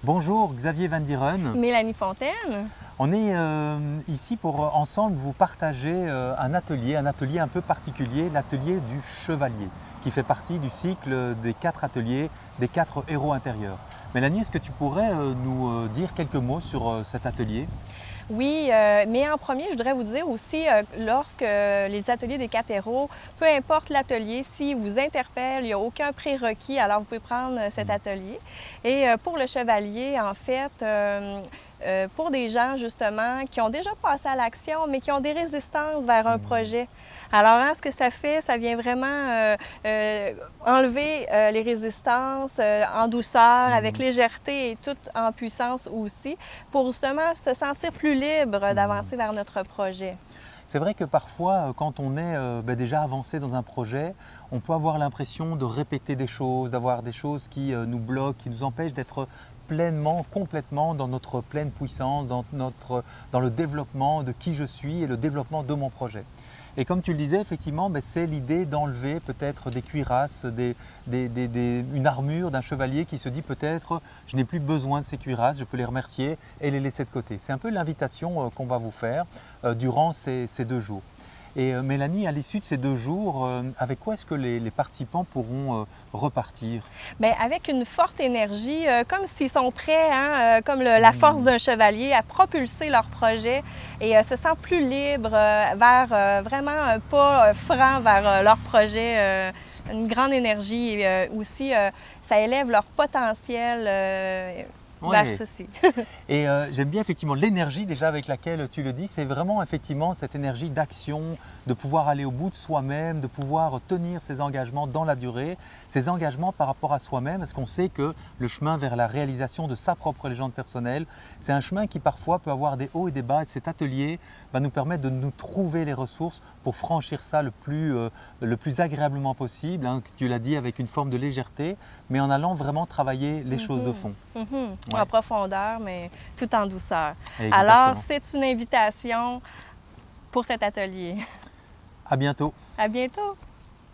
Bonjour Xavier Van Dieren. Mélanie Fontaine. On est ici pour ensemble vous partager un atelier un peu particulier, l'atelier du chevalier, qui fait partie du cycle des 4 ateliers, des 4 héros intérieurs. Mélanie, est-ce que tu pourrais nous dire quelques mots sur cet atelier? Oui, mais en premier, je voudrais vous dire aussi, lorsque les ateliers des 4 héros, peu importe l'atelier, s'il vous interpelle, il n'y a aucun prérequis, alors vous pouvez prendre cet atelier. Et pour le chevalier, en fait, pour des gens justement qui ont déjà passé à l'action, mais qui ont des résistances vers un projet. Alors, ce que ça fait, ça vient vraiment enlever les résistances en douceur, avec légèreté et toute en puissance aussi, pour justement se sentir plus libre d'avancer vers notre projet. C'est vrai que parfois, quand on est déjà avancé dans un projet, on peut avoir l'impression de répéter des choses, d'avoir des choses qui nous bloquent, qui nous empêchent d'être pleinement, complètement dans notre pleine puissance, dans le développement de qui je suis et le développement de mon projet. Et comme tu le disais, effectivement, c'est l'idée d'enlever peut-être des cuirasses, une armure d'un chevalier qui se dit peut-être je n'ai plus besoin de ces cuirasses, je peux les remercier et les laisser de côté. C'est un peu l'invitation qu'on va vous faire durant ces 2 jours. Et Mélanie, à l'issue de ces 2 jours, avec quoi est-ce que les participants pourront repartir? Bien, avec une forte énergie, comme s'ils sont prêts, comme la force d'un chevalier, à propulser leur projet et se sentent plus libres vers vraiment un pas franc vers leur projet, une grande énergie et aussi ça élève leur potentiel vers ceci. Et j'aime bien effectivement l'énergie déjà avec laquelle tu le dis, c'est vraiment effectivement cette énergie d'action, de pouvoir aller au bout de soi-même, de pouvoir tenir ses engagements dans la durée, ses engagements par rapport à soi-même, parce qu'on sait que le chemin vers la réalisation de sa propre légende personnelle, c'est un chemin qui parfois peut avoir des hauts et des bas, et cet atelier va nous permettre de nous trouver les ressources pour franchir ça le plus agréablement possible, hein, tu l'as dit, avec une forme de légèreté, mais en allant vraiment travailler les choses de fond. En profondeur, mais tout en douceur. Exactement. Alors, c'est une invitation pour cet atelier. À bientôt. À bientôt.